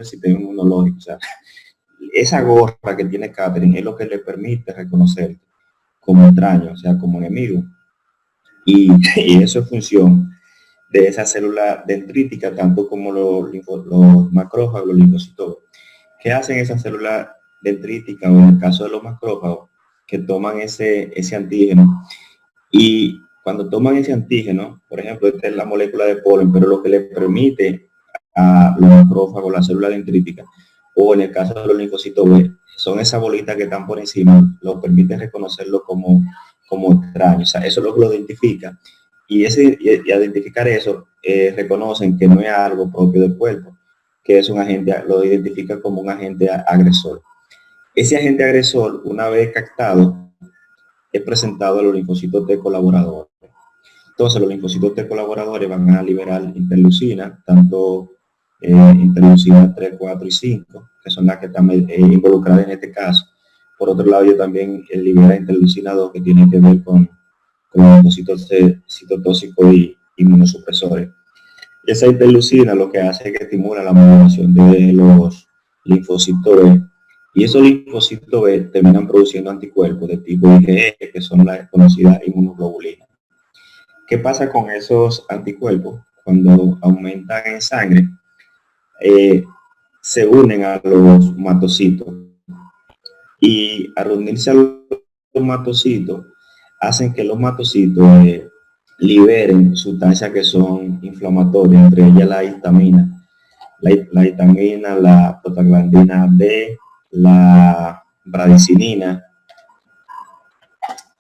sistema inmunológico. O sea, esa gorra que tiene Catherine es lo que le permite reconocer como extraño, o sea, como enemigo. Y eso es función de esa célula dendrítica, tanto como los macrófagos, los linfocitos. ¿Qué hacen esas células dendríticas, o en el caso de los macrófagos, que toman ese antígeno? Y cuando toman ese antígeno, por ejemplo, esta es la molécula de polen, pero lo que le permite a los macrófagos, la célula dendrítica, o en el caso de los linfocitos B, son esas bolitas que están por encima, lo permite reconocerlo como extraño. O sea, eso es lo que lo identifica. Y identificar eso, reconocen que no es algo propio del cuerpo, que es un agente, lo identifica como un agente agresor. Ese agente agresor, una vez captado, es presentado a los linfocitos T colaboradores. Entonces, los linfocitos T colaboradores van a liberar interleucina, tanto interleucina 3, 4 y 5, que son las que están involucradas en este caso. Por otro lado, yo también libera interleucina 2, que tiene que ver con linfocitos citotóxicos y inmunosupresores. Esa interleucina lo que hace es que estimula la modulación de los linfocitos B, y esos linfocitos B terminan produciendo anticuerpos de tipo IgE, que son las conocidas inmunoglobulinas. ¿Qué pasa con esos anticuerpos? Cuando aumentan en sangre, se unen a los matocitos, y al unirse a los matocitos, hacen que los matocitos liberen sustancias que son inflamatorias, entre ellas la histamina, la prostaglandina D, la bradicinina,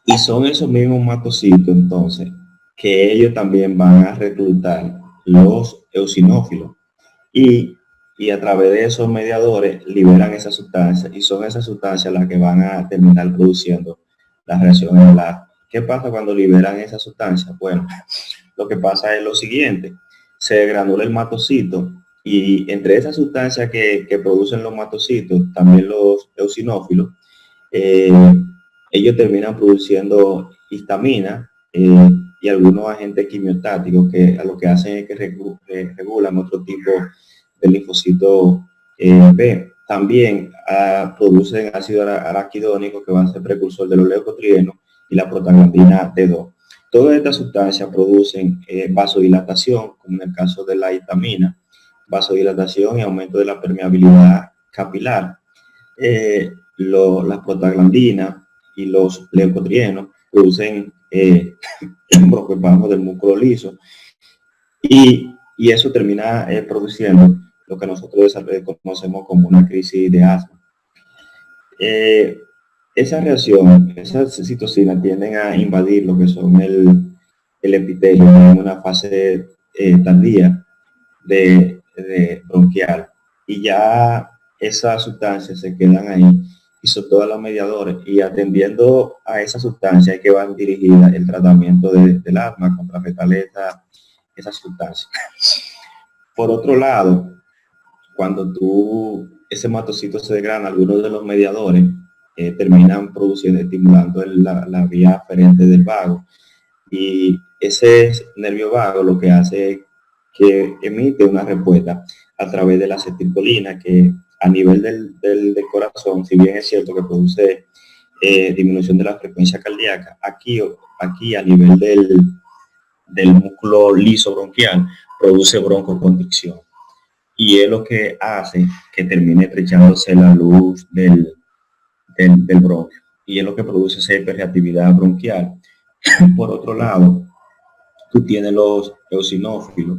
y son esos mismos matocitos entonces que ellos también van a reclutar los eosinófilos, y a través de esos mediadores liberan esas sustancias, y son esas sustancias las que van a terminar produciendo las reacciones del asma. ¿Qué pasa cuando liberan esas sustancias? Bueno, lo que pasa es lo siguiente: se granula el matocito, y entre esas sustancias que producen los matocitos, también los eosinófilos, ellos terminan produciendo histamina y algunos agentes quimiostáticos que a lo que hacen es que regulan otro tipo de linfocito B. También producen ácido araquidónico, que va a ser precursor de los leucotrienos, y la prostaglandina D2. Todas estas sustancias producen vasodilatación, como en el caso de la histamina, vasodilatación y aumento de la permeabilidad capilar. Las prostaglandinas y los leucotrienos producen broncoespasmo del músculo liso, y eso termina produciendo lo que nosotros conocemos como una crisis de asma. Esa reacción, esas citocinas tienden a invadir lo que son el epitelio en una fase tardía de bronquial, y ya esas sustancias se quedan ahí, y son todos los mediadores, y atendiendo a esa sustancia es que van dirigidas el tratamiento del asma, contrarrestar esas sustancias. Por otro lado, cuando ese matocito se degrana, algunos de los mediadores terminan produciendo, estimulando la vía aferente del vago, y ese nervio vago lo que hace es que emite una respuesta a través de la acetilcolina, que a nivel del corazón, si bien es cierto que produce disminución de la frecuencia cardíaca, aquí a nivel del músculo liso bronquial produce broncoconstricción, y es lo que hace que termine estrechándose la luz del bronquio, y es lo que produce esa hiperreactividad bronquial. Por otro lado, tú tienes los eosinófilos,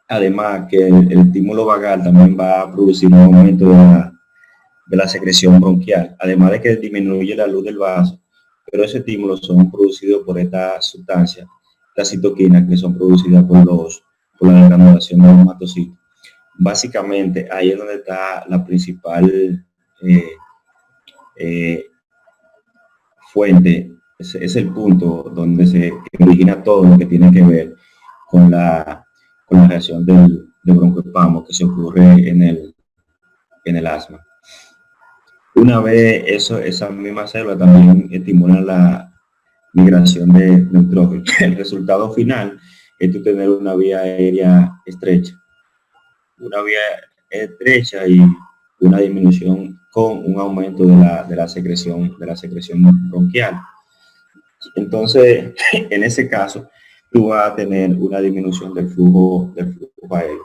además que el estímulo vagal también va a producir un aumento de la secreción bronquial, además de que disminuye la luz del vaso, pero esos estímulos son producidos por esta sustancia, las citoquinas, que son producidas por la granulación de los matocitos. Básicamente, ahí es donde está la principal fuente, es el punto donde se origina todo lo que tiene que ver con la reacción del broncoespasmo que se ocurre en el asma. Una vez esa misma célula también estimula la migración de neutrófilos. El resultado final es tener una vía aérea estrecha. Una vía estrecha y una disminución con un aumento de la secreción bronquial. Entonces, en ese caso, tú vas a tener una disminución del flujo aéreo.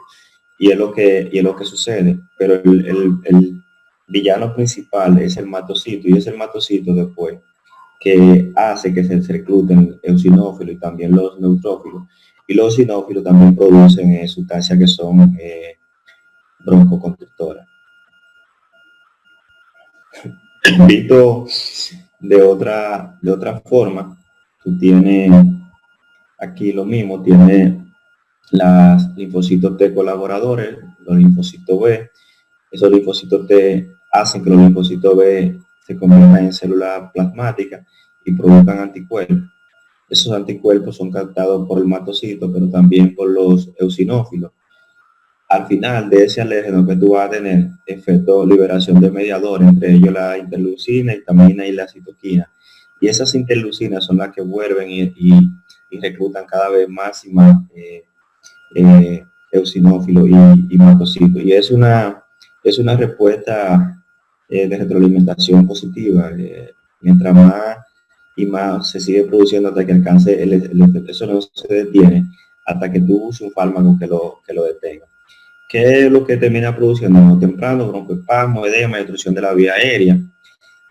Y es lo que sucede. Pero el villano principal es el matocito, y es el matocito después que hace que se recluten eosinófilos y también los neutrófilos. Y los eosinófilos también producen sustancias que son broncoconstrictoras. Visto de otra forma, tú tienes aquí lo mismo, tienes las linfocitos T colaboradores, los linfocitos B. Esos linfocitos T hacen que los linfocitos B se conviertan en células plasmáticas y produzcan anticuerpos. Esos anticuerpos son captados por el matocito, pero también por los eosinófilos. Al final de ese alérgeno que tú vas a tener efecto liberación de mediadores, entre ellos la interleucina, histamina y la citoquina. Y esas interleucinas son las que vuelven y reclutan cada vez más y más eosinófilos y matocitos. Y es una respuesta de retroalimentación positiva. Mientras más y más se sigue produciendo hasta que alcance el efecto, eso no se detiene hasta que tú uses un fármaco que lo detenga. ¿Qué es lo que termina produciendo? Temprano, broncoespasmo, edema y obstrucción de la vía aérea.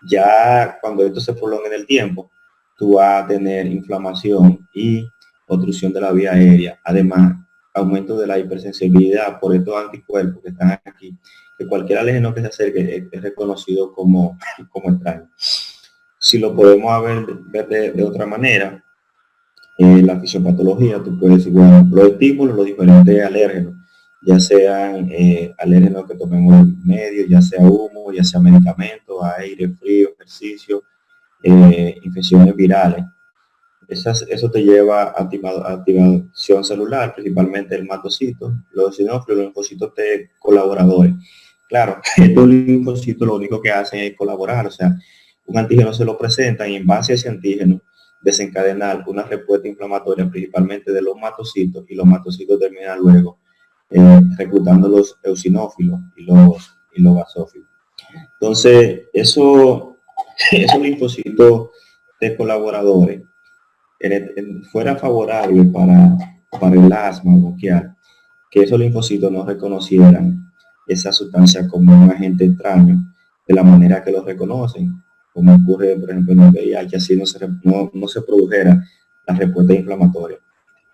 Ya cuando esto se prolonga en el tiempo, tú vas a tener inflamación y obstrucción de la vía aérea. Además, aumento de la hipersensibilidad por estos anticuerpos que están aquí, que cualquier alérgeno que se acerque es reconocido como extraño. Si lo podemos ver de otra manera, la fisiopatología, tú puedes decir, bueno, los estímulos, los diferentes alérgenos, ya sean alérgenos que tomemos en medio, ya sea humo, ya sea medicamentos, aire, frío, ejercicio, infecciones virales. Eso te lleva a activación celular, principalmente el matocito, los eosinófilos, los linfocitos T colaboradores. Claro, estos linfocitos lo único que hacen es colaborar, o sea, un antígeno se lo presentan y en base a ese antígeno desencadenar una respuesta inflamatoria principalmente de los matocitos, y los matocitos terminan luego reclutando los eosinófilos y los basófilos. Entonces, esos linfocitos de colaboradores fuera favorable para el asma bronquial, que esos linfocitos no reconocieran esa sustancia como un agente extraño de la manera que lo reconocen, como ocurre, por ejemplo, en el VIH, así no se produjera la respuesta inflamatoria.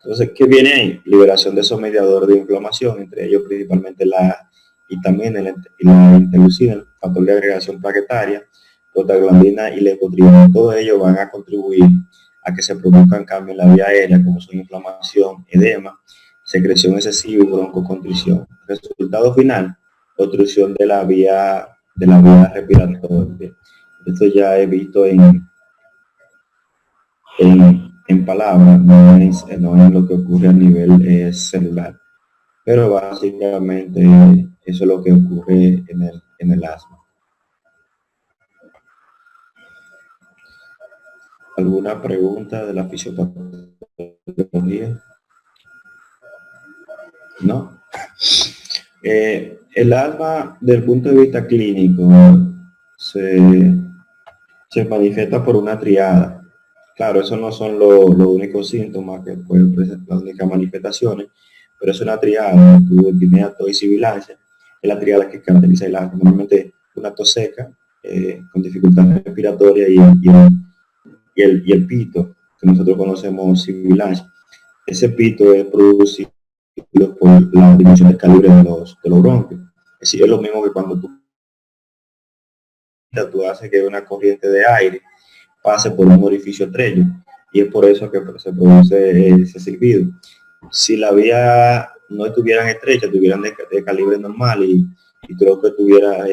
Entonces, ¿qué viene ahí? Liberación de esos mediadores de inflamación, entre ellos principalmente la histamina y la interleucina, el factor de agregación plaquetaria, prostaglandina y leucotriena. Todos ellos van a contribuir a que se produzcan cambios en la vía aérea, como son inflamación, edema, secreción excesiva y broncoconstricción. Resultado final, obstrucción de la vía respiratoria. Esto ya he visto en palabras, no es lo que ocurre a nivel celular. Pero básicamente eso es lo que ocurre en el asma. ¿Alguna pregunta de la fisiopatología? ¿No? El asma, desde el punto de vista clínico, se manifiesta por una triada. Claro, esos no son los únicos síntomas que pueden presentar, las únicas manifestaciones, pero es una triada, epilepsia, tos y sibilancia. Es la triada que caracteriza el asma. Normalmente una tos seca, con dificultad respiratoria y el pito, que nosotros conocemos sibilancia. Ese pito es producido por la disminución del calibre de los bronquios. Es decir, es lo mismo que cuando tú haces que una corriente de aire pase por un orificio estrecho, y es por eso que se produce ese silbido. Si la vía no estuvieran estrechas, tuvieran de calibre normal y creo que tuviera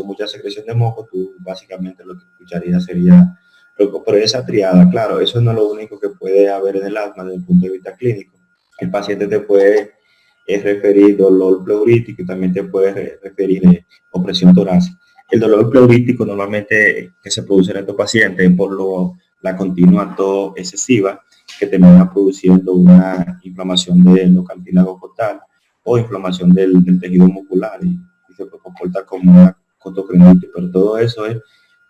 mucha secreción de moco, tú básicamente lo que escucharías sería, pero esa triada, claro, eso no es lo único que puede haber en el asma desde el punto de vista clínico. El paciente te puede referir dolor pleurítico y también te puede referir opresión torácica. El dolor pleurítico normalmente que se produce en estos pacientes por la continua tos excesiva, que termina produciendo una inflamación del cartílago costal o inflamación del tejido muscular, y se comporta como una cotocrenitis, pero todo eso es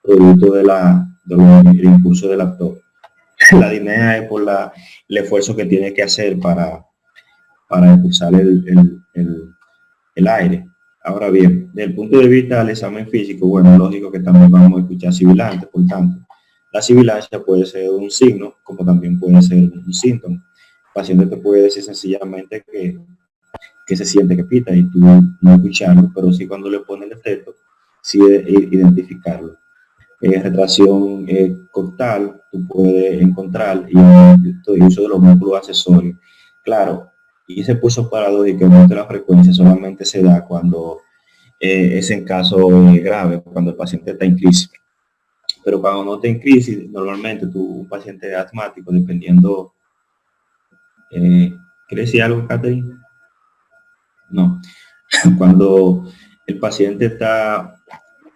producto del impulso del actor. La disnea es por el esfuerzo que tiene que hacer para impulsar el aire. Ahora bien, desde el punto de vista del examen físico, bueno, lógico que también vamos a escuchar sibilantes, por tanto, la sibilancia puede ser un signo, como también puede ser un síntoma. El paciente te puede decir sencillamente que se siente que pita y tú no escucharlo, pero sí cuando le pones el efecto, sí identificarlo. Retracción costal, tú puedes encontrar y el uso de los músculos accesorios. Claro, y ese pulso paradójico de la frecuencia solamente se da cuando es en caso grave, cuando el paciente está en crisis. Pero cuando no está en crisis, normalmente un paciente asmático, dependiendo, ¿quiere decir algo, Catherine? No. Cuando el paciente está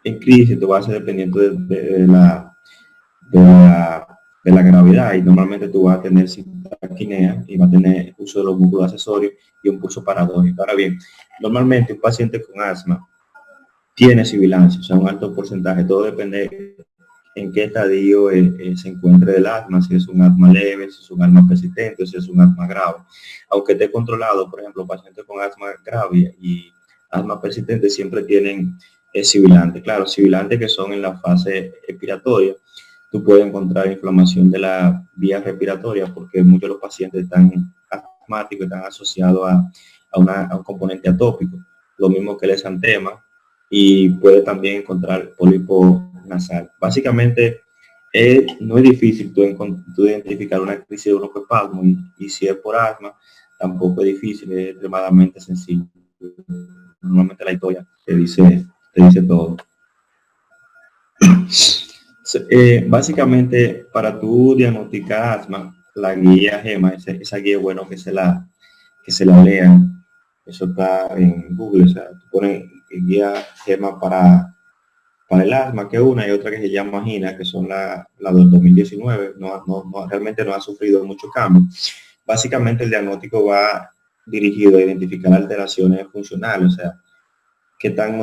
en crisis, tú vas a ser dependiendo de la gravedad, y normalmente tú vas a tener taquinea y va a tener uso de los músculos accesorios y un pulso paradójico. Ahora bien, normalmente un paciente con asma tiene sibilancia, o sea, un alto porcentaje, todo depende en qué estadio se encuentre el asma, si es un asma leve, si es un asma persistente, si es un asma grave. Aunque esté controlado, por ejemplo, pacientes con asma grave y asma persistente siempre tienen sibilantes. Claro, sibilantes que son en la fase expiratoria. Tú puedes encontrar inflamación de la vía respiratoria porque muchos de los pacientes están asmáticos, están asociados a un componente atópico, lo mismo que el exantema, y puede también encontrar pólipo nasal. Básicamente, no es difícil tú identificar una crisis de broncoespasmo y si es por asma, tampoco es difícil, es extremadamente sencillo. Normalmente la historia te dice todo. Básicamente, para tú diagnosticar asma, la guía GEMA, esa guía es bueno que se la lean. Eso está en Google, o sea, tú pones guía GEMA para el asma, que una, y otra que se llama GINA, que son la del 2019, realmente no ha sufrido mucho cambio. Básicamente el diagnóstico va dirigido a identificar alteraciones funcionales, o sea, qué tan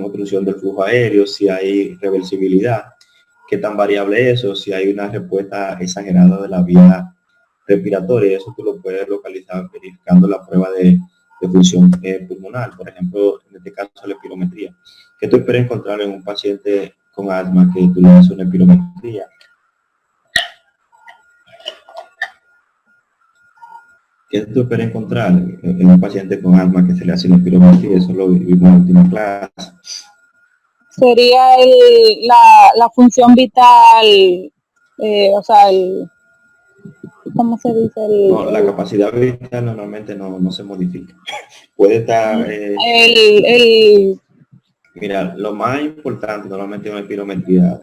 obstrucción del flujo aéreo, si hay reversibilidad, qué tan variable es eso, si hay una respuesta exagerada de la vía respiratoria. Eso tú lo puedes localizar verificando la prueba de función pulmonar, por ejemplo, en este caso la espirometría. ¿Qué tú esperas encontrar en un paciente con asma que tú le haces una espirometría? ¿Qué tú esperas encontrar en un paciente con asma que se le hace una espirometría? Eso lo vimos en la última clase. Sería la función vital, o sea, ¿cómo se dice? La capacidad vital normalmente no se modifica. Puede estar... Mira, lo más importante normalmente en una espirometría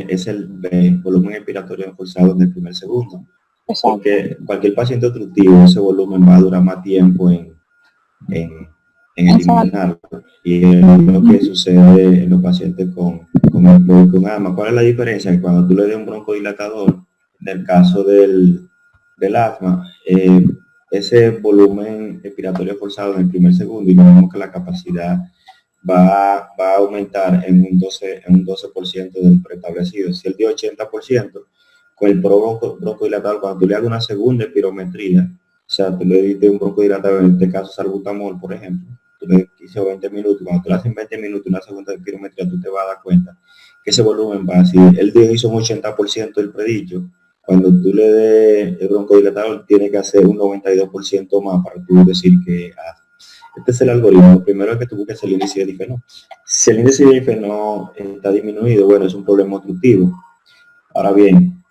es el volumen expiratorio forzado en el primer segundo. Exacto. Porque cualquier paciente obstructivo, ese volumen va a durar más tiempo en eliminarlo. Y es lo que sucede en los pacientes con asma. ¿Cuál es la diferencia? Que cuando tú le des un broncodilatador, en el caso del asma, ese volumen expiratorio forzado en el primer segundo, y vemos que la capacidad va a aumentar en un 12% del preestablecido. Si él dio 80%, con el broncodilatador, cuando tú le hagas una segunda espirometría, o sea, tú le diste un broncodilatador, en este caso salbutamol, por ejemplo, tú le hice 20 minutos, cuando tú le haces 20 minutos una segunda espirometría, tú te vas a dar cuenta que ese volumen va, si él hizo un 80% del predicho, cuando tú le des el broncodilatador, tiene que hacer un 92% más para tú decir que este es el algoritmo. Lo primero es que tú busques el índice de difenol. Si el índice de difenol está disminuido, bueno, es un problema obstructivo. Ahora bien,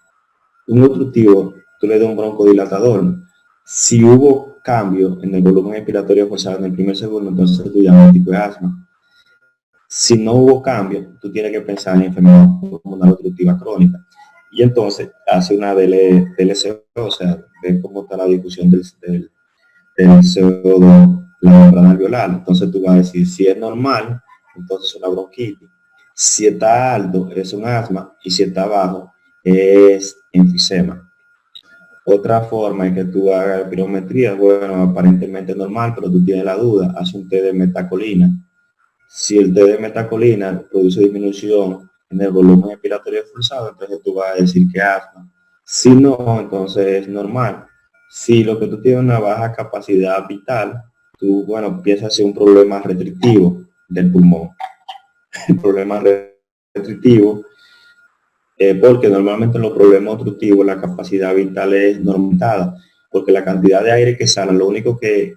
un obstructivo, tú le das un broncodilatador. Si hubo cambio en el volumen expiratorio forzado en el primer segundo, entonces tu diagnóstico es asma. Si no hubo cambio, tú tienes que pensar en enfermedad pulmonar obstructiva crónica. Y entonces hace una DLCO, o sea, ve cómo está la difusión del CO2, la membrana alveolar. Entonces tú vas a decir, si es normal, entonces es una bronquitis. Si está alto, es un asma, y si está bajo, es enfisema. Otra forma es que tú hagas espirometría, bueno, aparentemente normal, pero tú tienes la duda, haz un té de metacolina. Si el té de metacolina produce disminución en el volumen expiratorio forzado, entonces tú vas a decir que asma. Si no, entonces es normal. Si lo que tú tienes una baja capacidad vital, tú, bueno, piensas hacer un problema restrictivo del pulmón. El problema restrictivo, porque normalmente los problemas obstructivos la capacidad vital es normal, porque la cantidad de aire que exhalan, lo único que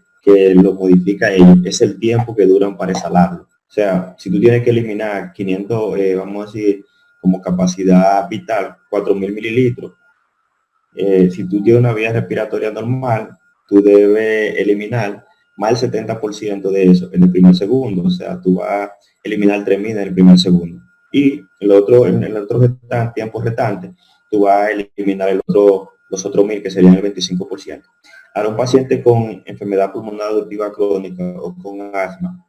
lo modifica es el tiempo que duran para exhalarlo. O sea, si tú tienes que eliminar 500, vamos a decir, como capacidad vital, 4.000 mililitros, si tú tienes una vía respiratoria normal, tú debes eliminar más del 70% de eso en el primer segundo. O sea, tú vas a eliminar 3.000 en el primer segundo. Y en el otro tiempo restante, tú vas a eliminar los otros 1.000, que serían el 25%. Ahora, un paciente con enfermedad pulmonar obstructiva crónica o con asma,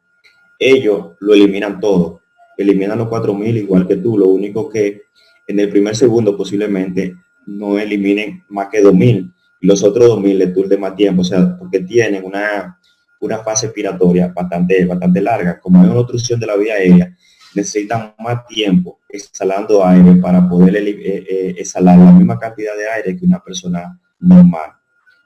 ellos lo eliminan todo, eliminan los 4.000 igual que tú, lo único que en el primer segundo posiblemente no eliminen más que 2.000 y los otros 2.000 le turden más tiempo, o sea, porque tienen una fase expiratoria bastante larga. Como hay una obstrucción de la vía aérea, necesitan más tiempo exhalando aire para poder exhalar la misma cantidad de aire que una persona normal.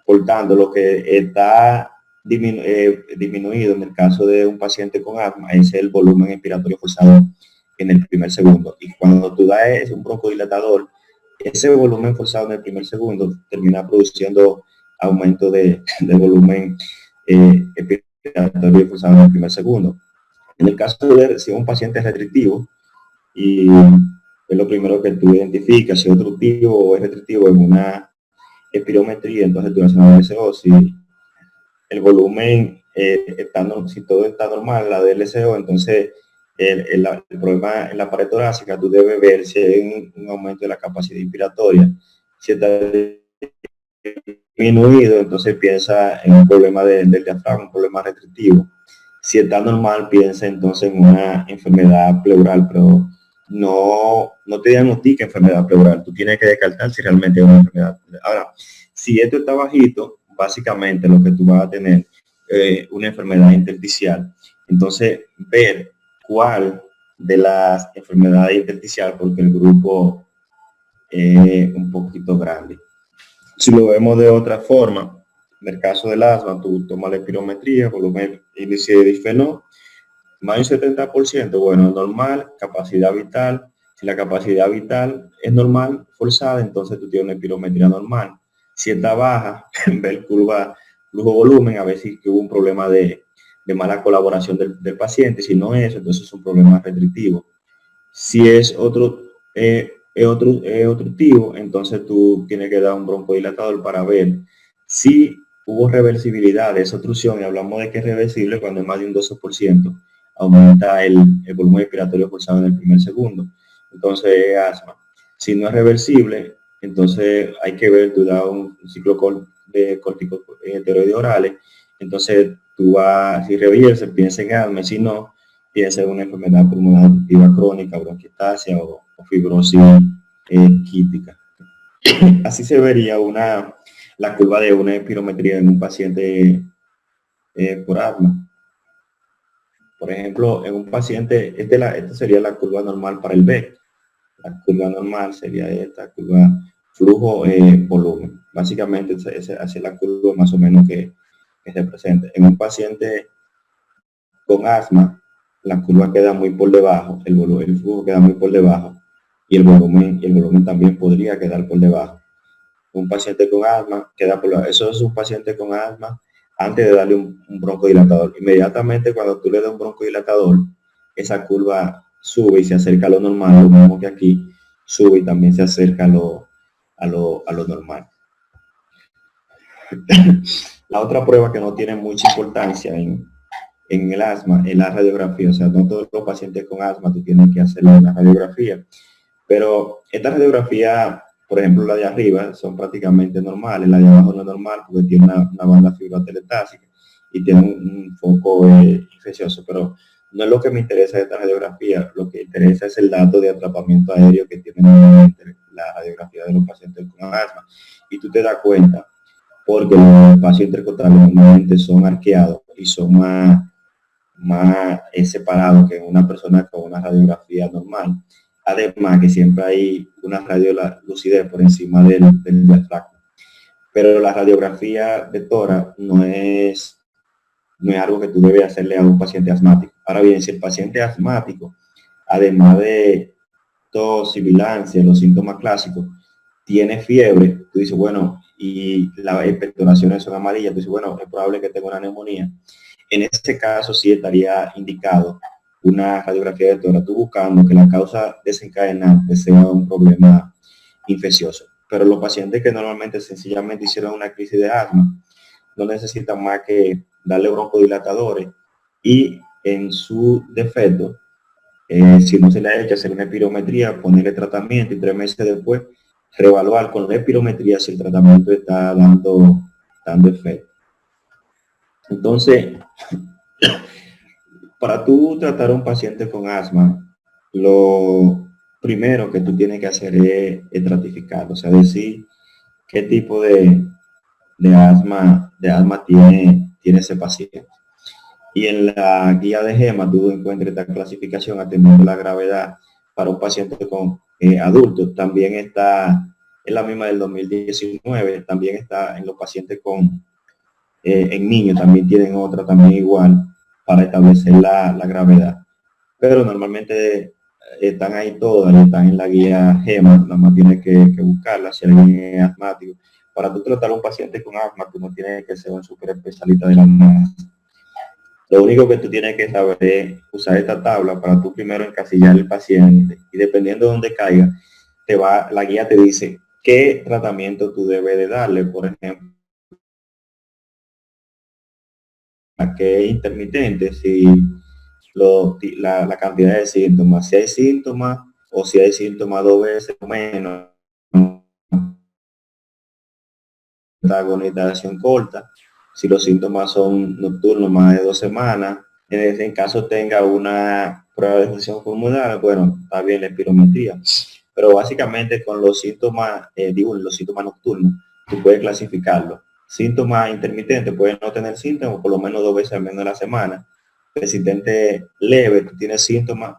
Por tanto, lo que está disminuido en el caso de un paciente con asma es el volumen expiratorio forzado en el primer segundo. Y cuando tú das un broncodilatador, ese volumen forzado en el primer segundo termina produciendo aumento de volumen expiratorio forzado en el primer segundo. En el caso de si un paciente es restrictivo, y es lo primero que tú identificas, si es obstructivo o es restrictivo en una espirometría, entonces tú haces una DLCO. Si el volumen si todo está normal, la DLCO, entonces el problema en la pared torácica, tú debes ver si hay un aumento de la capacidad inspiratoria. Si está disminuido, entonces piensa en un problema del diafragma, un problema restrictivo. Si está normal, piensa entonces en una enfermedad pleural, pero no te diagnostica enfermedad pleural. Tú tienes que descartar si realmente es una enfermedad. Ahora, si esto está bajito, básicamente lo que tú vas a tener una enfermedad intersticial. Entonces, ver cuál de las enfermedades intersticiales, porque el grupo es un poquito grande. Si lo vemos de otra forma, en el caso del asma, tú tomas la espirometría, volumen índice de disfenol, más de un 70%, bueno, normal, capacidad vital. Si la capacidad vital es normal, forzada, entonces tú tienes una espirometría normal. Si está baja, ver curva flujo-volumen, a ver si hubo un problema de mala colaboración del paciente. Si no es, entonces es un problema restrictivo. Si es obstructivo, entonces tú tienes que dar un broncodilatador para ver si hubo reversibilidad de esa obstrucción, y hablamos de que es reversible cuando es más de un 12%, aumenta el volumen expiratorio forzado en el primer segundo. Entonces es asma. Si no es reversible, entonces hay que ver, tú das un ciclo de corticosteroides orales, entonces tú vas, si revierte, piensa en asma, si no, piensa en una enfermedad pulmonar obstructiva crónica, bronquiectasia o fibrosis quística. Así se vería la curva de una espirometría en un paciente por asma. Por ejemplo, en un paciente, esta sería la curva normal para el B. La curva normal sería esta curva flujo-volumen. Básicamente, esa es la curva más o menos que se presenta. En un paciente con asma, la curva queda muy por debajo, el flujo queda muy por debajo, y el volumen también podría quedar por debajo. Un paciente con asma queda por debajo. Eso es un paciente con asma antes de darle un broncodilatador. Inmediatamente cuando tú le das un broncodilatador, esa curva sube y se acerca a lo normal, lo mismo que aquí, sube y también se acerca a lo normal. La otra prueba que no tiene mucha importancia en el asma es la radiografía. O sea, no todos los pacientes con asma tú tienes que hacerle una radiografía, pero esta radiografía, por ejemplo, la de arriba son prácticamente normales, la de abajo no es normal porque tiene una banda fibrotelestásica y tiene un foco infeccioso, pero no es lo que me interesa de esta radiografía. Lo que interesa es el dato de atrapamiento aéreo que tienen la radiografía de los pacientes con asma. Y tú te das cuenta, porque los espacios intercostales normalmente son arqueados y son más separados que una persona con una radiografía normal. Además que siempre hay una radiolucidez por encima del diafragma. Pero la radiografía de tórax no es algo que tú debes hacerle a un paciente asmático. Ahora bien, si el paciente asmático, además de tos, sibilancia, los síntomas clásicos, tiene fiebre, tú dices, bueno, y las expectoraciones son amarillas, tú dices, bueno, es probable que tenga una neumonía. En ese caso sí estaría indicado una radiografía de tórax, tú buscando que la causa desencadenante sea un problema infeccioso. Pero los pacientes que normalmente sencillamente hicieron una crisis de asma no necesitan más que darle broncodilatadores y en su defecto, si no se le ha hecho hacer una espirometría, ponerle tratamiento y 3 meses después reevaluar con la espirometría si el tratamiento está dando efecto. Entonces, para tú tratar a un paciente con asma, lo primero que tú tienes que hacer es estratificar, o sea, decir qué tipo de asma tiene ese paciente. Y en la guía de GEMA tú encuentras esta clasificación atendiendo la gravedad para un paciente con adultos. También está en la misma del 2019, también está en los pacientes con en niños, también tienen otra también igual para establecer la gravedad. Pero normalmente están ahí todas, están en la guía GEMA, nada más tienes que buscarla si alguien es asmático. Para tú tratar a un paciente con asma, tú no tienes que ser un super especialista de la asma. Lo único que tú tienes que saber es usar esta tabla para tú primero encasillar el paciente y dependiendo de dónde caiga, la guía te dice qué tratamiento tú debes de darle, por ejemplo, a qué intermitente, si la cantidad de síntomas, si hay síntomas o si hay síntomas 2 veces o menos, la agonización corta, si los síntomas son nocturnos más de 2 semanas, en caso tenga una prueba de función pulmonar, bueno, está bien la espirometría, pero básicamente con los síntomas, los síntomas nocturnos, tú puedes clasificarlo. Síntomas intermitentes, pueden no tener síntomas por lo menos 2 veces al menos a la semana. Persistente leve, tú tienes síntomas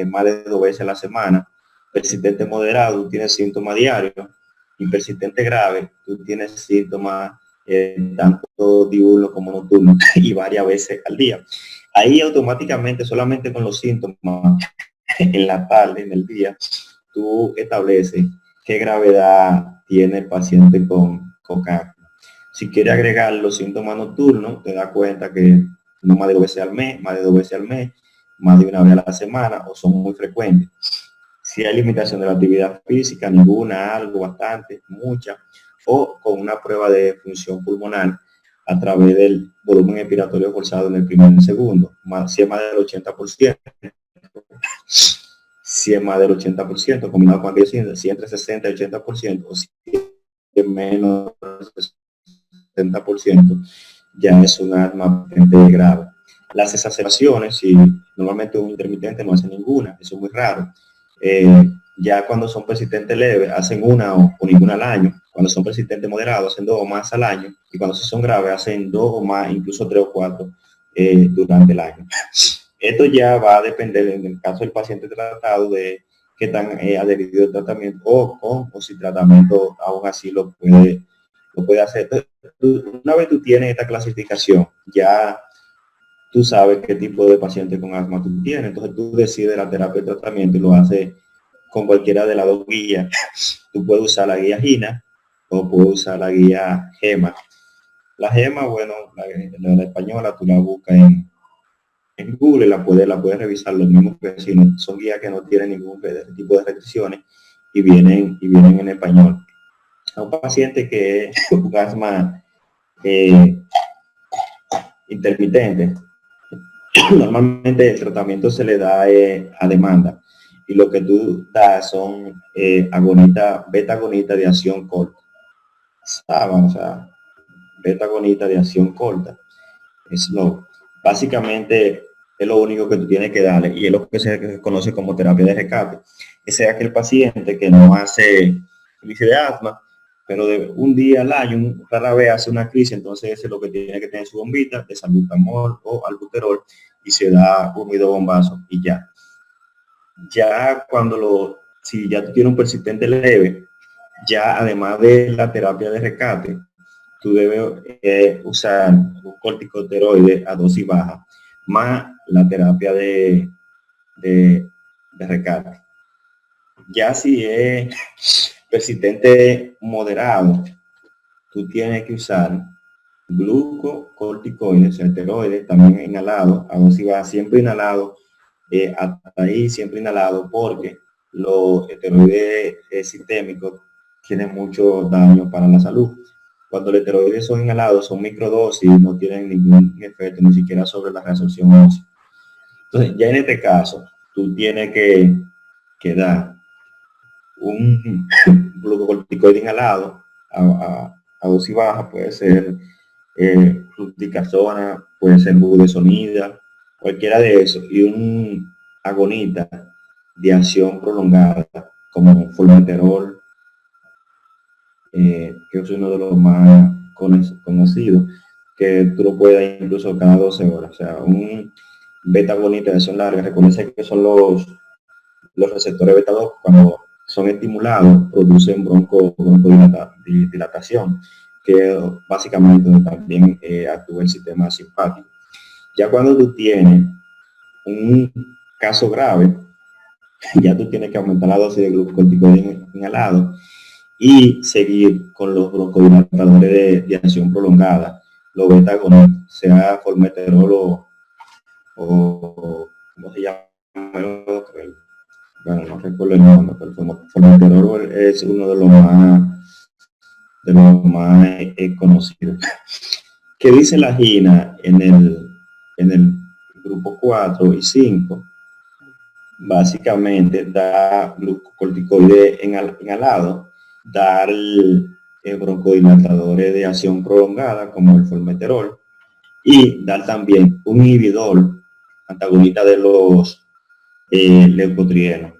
más de 2 veces a la semana. Persistente moderado, tú tienes síntomas diarios. Y persistente grave, tú tienes síntomas tanto diurno como nocturno y varias veces al día. Ahí automáticamente, solamente con los síntomas en la tarde, en el día, tú estableces qué gravedad tiene el paciente con asma. Si quiere agregar los síntomas nocturnos, te das cuenta que no más de 2 veces al mes, más de 2 veces al mes, más de 1 vez a la semana o son muy frecuentes. Si hay limitación de la actividad física, ninguna, algo, bastante, mucha, o con una prueba de función pulmonar a través del volumen expiratorio forzado en el primer segundo, si es más del 80%, si es más del 80%, combinado con aquellos, si entre 60 y 80%, o si es menos del 70%, ya es un asma bastante grave. Las exacerbaciones, si normalmente un intermitente no hace ninguna, eso es muy raro. Ya cuando son persistentes leves, hacen una o ninguna al año. Cuando son persistentes moderados, hacen 2 o más al año. Y cuando son graves, hacen 2 o más, incluso 3 o 4 durante el año. Esto ya va a depender, en el caso del paciente tratado, de qué tan adherido el tratamiento o si tratamiento aún así lo puede hacer. Entonces, una vez tú tienes esta clasificación, ya tú sabes qué tipo de paciente con asma tú tienes, entonces tú decides la terapia de tratamiento y lo haces con cualquiera de las 2 guías. Tú puedes usar la guía GINA o puedes usar la guía GEMA. La GEMA, bueno, la española, tú la buscas en Google, la puedes revisar, lo mismo que si no, son guías que no tienen ningún tipo de restricciones y vienen en español. A un paciente que es un asma intermitente, normalmente el tratamiento se le da a demanda y lo que tú das son beta-agonita de acción corta. O sea, beta-agonita de acción corta. Slow. Básicamente es lo único que tú tienes que darle, y es lo que se conoce como terapia de rescate. Ese es aquel paciente que no hace crisis de asma, pero de un día al año, rara vez hace una crisis, entonces ese es lo que tiene que tener su bombita de salbutamol o albuterol, y se da 1 y 2 bombazos y ya. Ya si ya tú tienes un persistente leve, ya además de la terapia de rescate, tú debes usar un corticosteroide a dosis baja, más la terapia de rescate. Ya si es persistente moderado, tú tienes que usar glucocorticoides, esteroides, también inhalado, a dosis baja, siempre inhalado, hasta ahí siempre inhalado, porque los esteroides sistémicos tienen mucho daño para la salud. Cuando los esteroides son inhalados, son microdosis, no tienen ningún efecto, ni siquiera sobre la reabsorción ósea. Entonces, ya en este caso, tú tienes que dar un glucocorticoide inhalado a dosis baja, puede ser fluticasona, puede ser budesonida, cualquiera de esos, y un agonista de acción prolongada como formoterol, que es uno de los más conocidos, que tú lo puedes dar incluso cada 12 horas. O sea, un beta agonista de acción larga, reconoce que son los receptores beta 2, cuando son estimulados, producen broncodilatación, que básicamente también actúa el sistema simpático. Ya cuando tú tienes un caso grave, ya tú tienes que aumentar la dosis de glucocorticoide inhalado y seguir con los broncodilatadores de acción prolongada, los beta agonistas, sea formoterol o ¿cómo se llama? Bueno, no recuerdo el nombre, pero formoterol es uno de los más conocidos. ¿Qué dice la GINA en el grupo 4 y 5? Básicamente da glucocorticoide inhalado, dar broncodilatadores de acción prolongada como el formoterol, y dar también un inhibidor antagonista de los leucotrienos.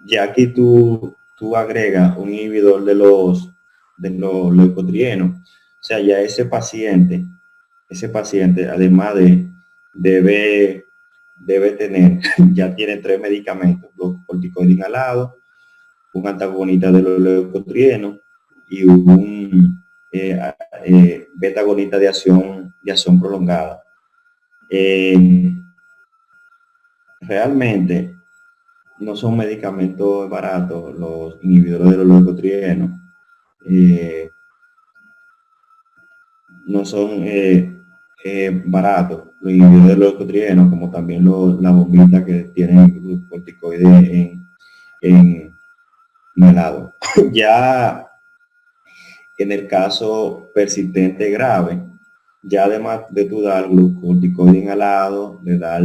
Ya aquí tú agregas un inhibidor de los leucotrienos, o sea, ya ese paciente, además debe tener, ya tiene 3 medicamentos: corticoide inhalado, un antagonista de los leucotrienos y un beta agonista de acción prolongada. Realmente no son medicamentos baratos los inhibidores de los leucotrienos. No son baratos los inhibidores de los leucotrienos, como también la bombita que tienen corticoides en inhalado. Ya en el caso persistente grave, ya además de tu dar glucocorticoide inhalado, de dar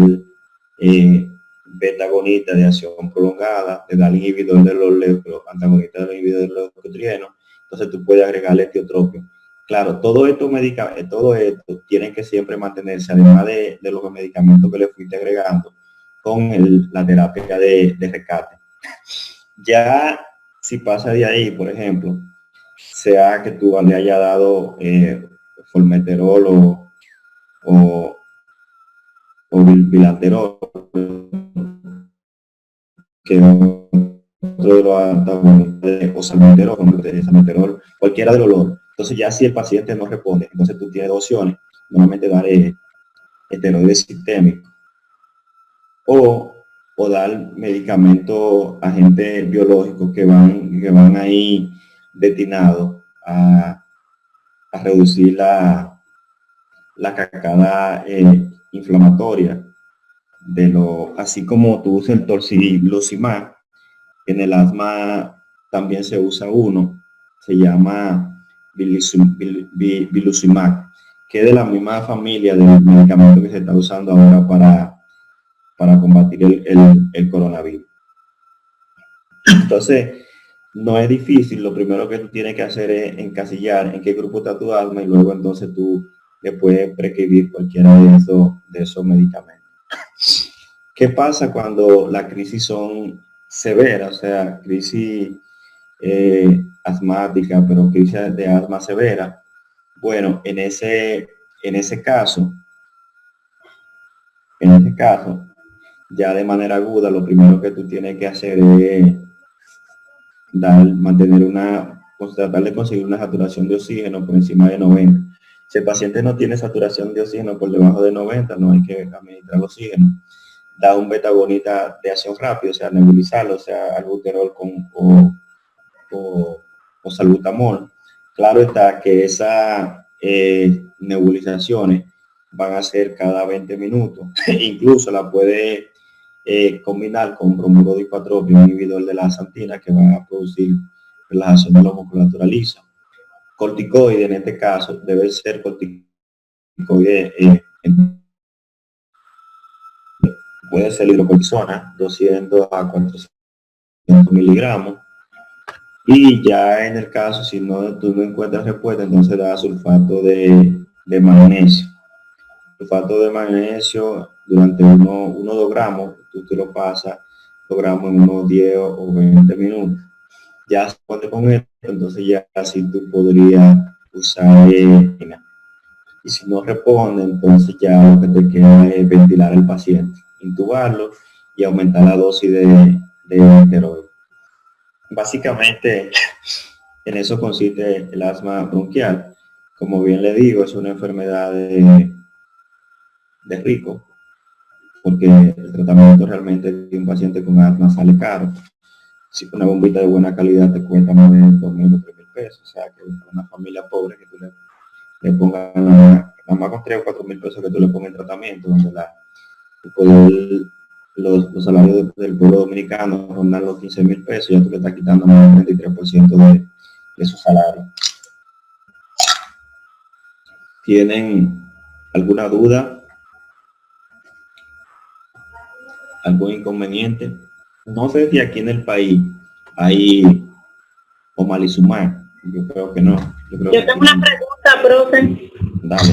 beta agonista de acción prolongada, de dar inhibidor de los antagonistas de los inhibidores de los leucotrienos, entonces tú puedes agregarle tiotropio. Claro, todo esto tiene que siempre mantenerse, además de los medicamentos que le fuiste agregando, con la terapia de rescate. Ya si pasa de ahí, por ejemplo, sea que tú le haya dado formoterol o bilateral, que otro de los antagonistas, o salmeterol, cualquiera del olor. Entonces ya si el paciente no responde, entonces tú tienes 2 opciones: normalmente dar esteroides sistémicos o dar medicamentos, agentes biológicos que van ahí destinados a reducir la cascada inflamatoria así como tú usas el torsiluzumab. En el asma también se usa uno, se llama viluzumab, que es de la misma familia del medicamento que se está usando ahora para combatir el coronavirus. Entonces, no es difícil. Lo primero que tú tienes que hacer es encasillar en qué grupo está tu asma, y luego entonces tú le puede prescribir cualquiera de esos medicamentos. ¿Qué pasa cuando las crisis son severas? O sea, crisis asmática, pero crisis de asma severa. Bueno, en ese caso, ya de manera aguda, lo primero que tú tienes que hacer es tratar de conseguir una saturación de oxígeno por encima de 90. Si el paciente no tiene saturación de oxígeno por debajo de 90, no hay que administrar oxígeno. Da un betagonita de acción rápida, o sea, nebulizarlo, o sea, albuterol o salbutamol. Claro está que esas nebulizaciones van a ser cada 20 minutos. Incluso la puede combinar con bromuro dipatropio, un inhibidor de la xantina, que va a producir relajación de la musculatura lisa. Corticoide, en este caso, debe ser corticoide, puede ser hidrocortisona, 200 a 400 miligramos. Y ya en el caso, si tú no encuentras respuesta, entonces da sulfato de magnesio. Sulfato de magnesio durante 1 o 2 gramos, tú te lo pasas 2 gramos en unos 10 o 20 minutos. Ya cuando con esto, entonces ya así tú podrías usar y si no responde, entonces ya lo que te queda es ventilar al paciente, intubarlo y aumentar la dosis de esteroide. Básicamente en eso consiste el asma bronquial. Como bien le digo, es una enfermedad de rico, porque el tratamiento realmente de un paciente con asma sale caro. Si una bombita de buena calidad te cuesta más de 2.000 o 3.000 pesos, o sea que una familia pobre que tú le pongas nada más con 3 o 4.000 pesos que tú le pongas en tratamiento, donde los salarios del pueblo dominicano rondan los 15.000 pesos, ya tú le estás quitando más del 33% de su salario. ¿Tienen alguna duda? ¿Algún inconveniente? No sé si aquí en el país hay omalizumab. Yo creo que no. Yo tengo una pregunta, profe. Dale.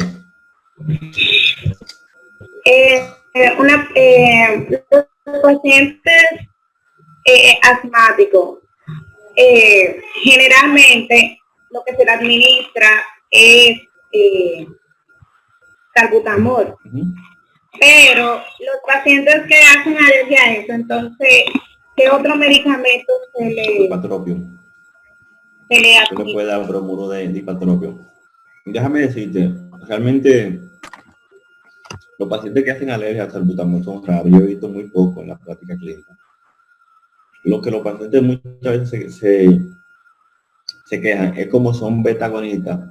Los pacientes asmáticos, generalmente lo que se le administra es salbutamol. Pero los pacientes que hacen alergia a eso, entonces, ¿qué otro medicamento se le Dipatropio. Se le Tú le puedes dar bromuro de dipatropio. Déjame decirte, realmente los pacientes que hacen alergia al salbutamol son raros. Yo he visto muy poco en la práctica clínica. Lo que los pacientes muchas veces se quejan es como son beta-agonistas,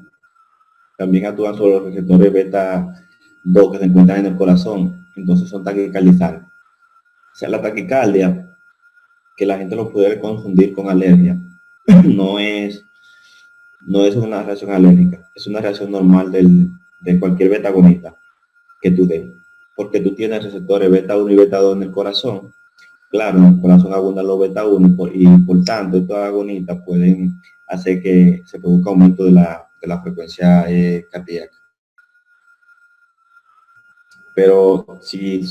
también actúan sobre los receptores beta-2 que se encuentran en el corazón, entonces son taquicardizantes. O sea, la taquicardia, que la gente lo puede confundir con alergia, no es una reacción alérgica, es una reacción normal de cualquier beta-agonista que tú des, porque tú tienes receptores beta-1 y beta-2 en el corazón. Claro, en el corazón abundan los beta-1 y por tanto estos agonistas pueden hacer que se produzca aumento de la frecuencia cardíaca. Pero si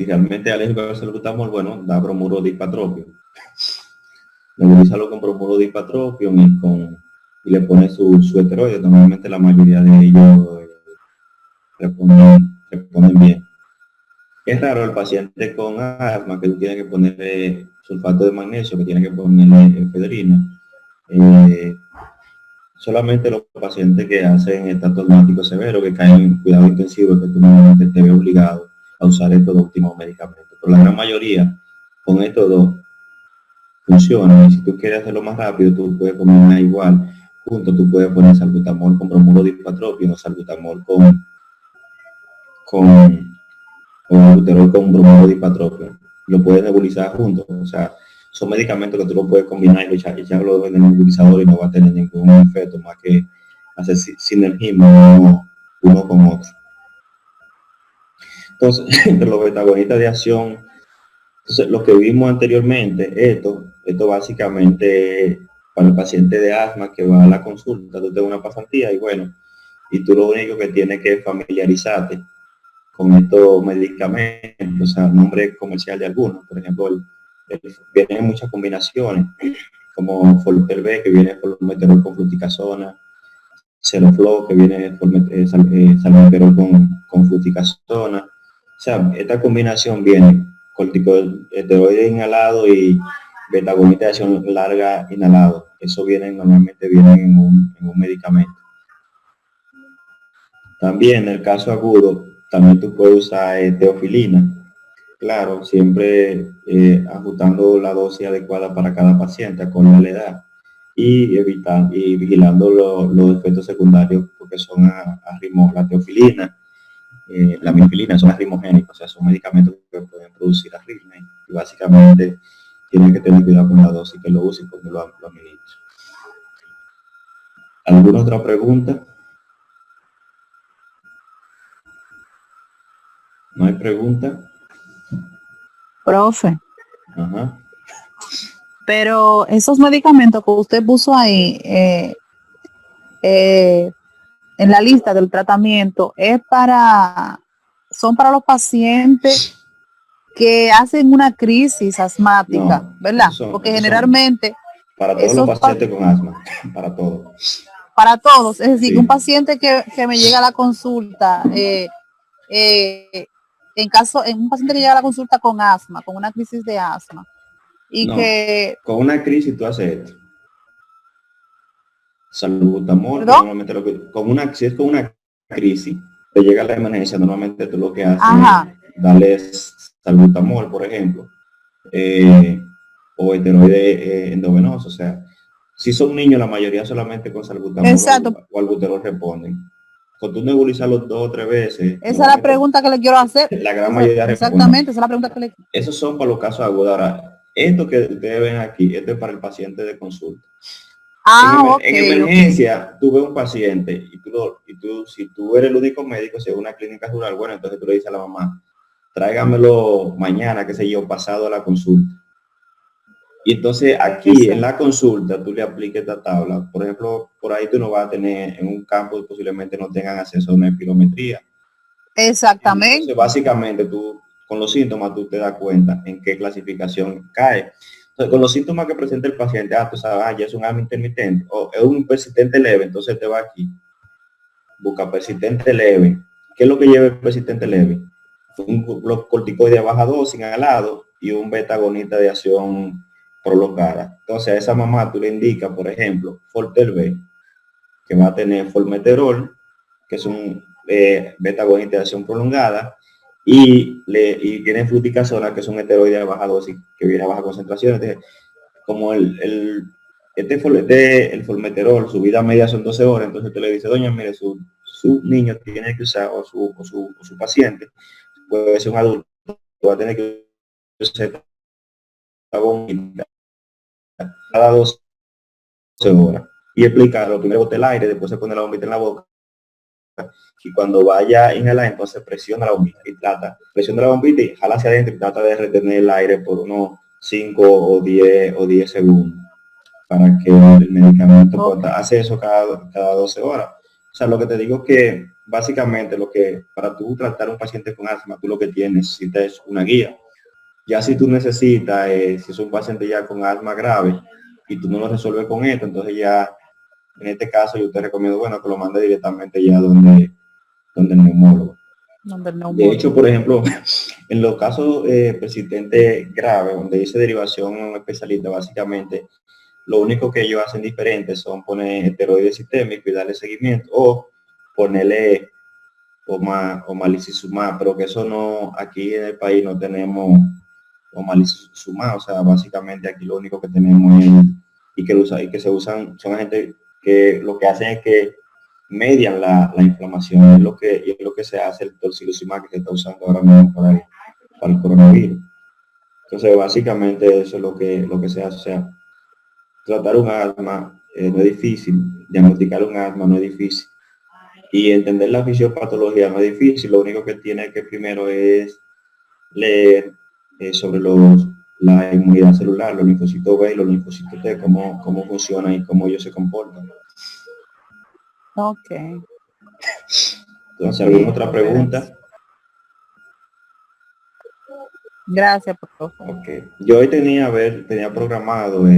realmente es alérgico al salbutamol, bueno, da bromuro dipatropio. Nebulízalo con bromuro dipatropio y le pone su esteroide. Normalmente la mayoría de ellos responden bien. Es raro el paciente con asma que tú tienes que ponerle sulfato de magnesio, que tiene que ponerle efedrina. Solamente los pacientes que hacen estatus asmático severo, que caen en cuidado intensivo, que tú normalmente te ves obligado a usar estos dos últimos medicamentos. Pero la gran mayoría con estos dos funcionan. Y si tú quieres hacerlo más rápido, tú puedes combinar igual. Junto tú puedes poner salbutamol con bromuro dipatropio o salbutamol con albuterol con bromuro dipatropio. Lo puedes nebulizar juntos. O sea, son medicamentos que tú lo puedes combinar y echarlo en el nebulizador y no va a tener ningún efecto más que hacer sinergismo uno con otro. Entonces, entre los betagonistas de acción, entonces, lo que vimos anteriormente, esto básicamente para el paciente de asma que va a la consulta, tú tienes una pasantía y bueno, y tú lo único que tienes que familiarizarte con estos medicamentos, o sea, nombre comercial de algunos. Por ejemplo, vienen muchas combinaciones, como Fortel-B, que viene formoterol con fluticasona, Seroflow, que viene salmeterol con fluticasona. O sea, esta combinación viene corticosteroide inhalado y betagonita de acción larga inhalado. Eso normalmente viene en un medicamento. También en el caso agudo, también tú puedes usar teofilina. Claro, siempre ajustando la dosis adecuada para cada paciente con la edad y vigilando los efectos secundarios, porque son la teofilina, la mifilina, son arritmogénicos, o sea, son medicamentos que pueden producir arritmia, y básicamente tienen que tener cuidado con la dosis que lo use y cómo lo administra. ¿Alguna otra pregunta? ¿No hay pregunta? Profe. Ajá. Pero esos medicamentos que usted puso ahí en la lista del tratamiento son para los pacientes que hacen una crisis asmática, No, ¿verdad? Porque generalmente para todos los pacientes con asma, para todos. Para todos, es decir, sí. Un paciente que me llega a la consulta, un paciente que llega a la consulta con asma, con una crisis de asma, y no, que... Con una crisis tú haces esto. Salbutamol, normalmente si es con una crisis, te llega la emergencia, normalmente tú lo que haces es darles salbutamol, por ejemplo, o esteroide endovenoso, o sea, si son niños, la mayoría solamente con salbutamol o albuterol responden. Cuando tú nebulizas los 2 o 3 veces. Esa es la pregunta que le quiero hacer. La gran mayoría exactamente, esa es la pregunta que le... Esos son para los casos agudos. Ahora, esto que ustedes ven aquí, esto es para el paciente de consulta. En emergencia, tú ves un paciente y si tú eres el único médico, si es una clínica rural, bueno, entonces tú le dices a la mamá, tráigamelo mañana, qué sé yo, pasado a la consulta. Y entonces aquí en la consulta tú le apliques esta tabla. Por ejemplo, por ahí tú no vas a tener en un campo, posiblemente no tengan acceso a una espirometría. Exactamente. Entonces, básicamente tú, con los síntomas, tú te das cuenta en qué clasificación cae. Entonces, con los síntomas que presenta el paciente, tú sabes, ya es un asma intermitente o es un persistente leve, entonces te va aquí, busca persistente leve. ¿Qué es lo que lleva el persistente leve? Un corticoide a baja dosis inhalado y un beta-agonista de acción prolongada. Entonces a esa mamá tú le indicas, por ejemplo, Fortel-B, que va a tener formoterol, que es un beta-agonista de acción prolongada, y tiene fluticasona, que es un esteroide de baja dosis que viene a baja concentración. Entonces, como el formoterol, su vida media son 12 horas, entonces usted le dice, doña, mire, su niño tiene que usar, o su paciente, puede ser un adulto, va a tener que usar cada 12 horas. Y explicarlo, primero bote el aire, después se pone la bombita en la boca, y cuando vaya a inhalar, entonces presiona la bombita y presiona la bombita y jala hacia adentro y trata de retener el aire por unos 5 o 10 segundos para que el medicamento hace eso cada 12 horas. O sea, lo que te digo es que básicamente para tú tratar a un paciente con asma, tú lo que necesitas es una guía. Ya si tú necesitas, si es un paciente ya con asma grave y tú no lo resuelves con esto, entonces ya en este caso yo te recomiendo, bueno, que lo mande directamente ya donde el neumólogo. De hecho, por ejemplo, en los casos persistentes graves, donde dice derivación a un especialista, básicamente, lo único que ellos hacen diferente son poner esteroides sistémicos y darle seguimiento, o ponerle omalizumab, pero que eso no, aquí en el país no tenemos omalizumab, o sea, básicamente aquí lo único que tenemos es, y que se usan, son gente que lo que hacen es que median la inflamación, es lo que se hace el tocilizumab que se está usando ahora mismo para el coronavirus. Entonces, básicamente eso es lo que se hace. O sea, tratar un asma no es difícil, diagnosticar un asma no es difícil, y entender la fisiopatología no es difícil. Lo único que tiene que primero es leer sobre la inmunidad celular, los linfocitos B y los linfocitos T, cómo funcionan y cómo ellos se comportan. Ok. Entonces, ¿alguna otra pregunta? Gracias, profesor. Ok. Yo hoy tenía programado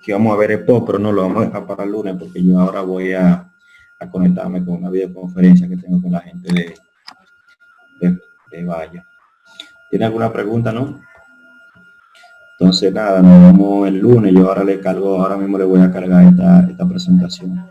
que vamos a ver el post, pero no lo vamos a dejar para el lunes porque yo ahora voy a conectarme con una videoconferencia que tengo con la gente de Vaya. ¿Tiene alguna pregunta, no? Entonces, nada, nos vemos el lunes. Yo ahora ahora mismo le voy a cargar esta presentación.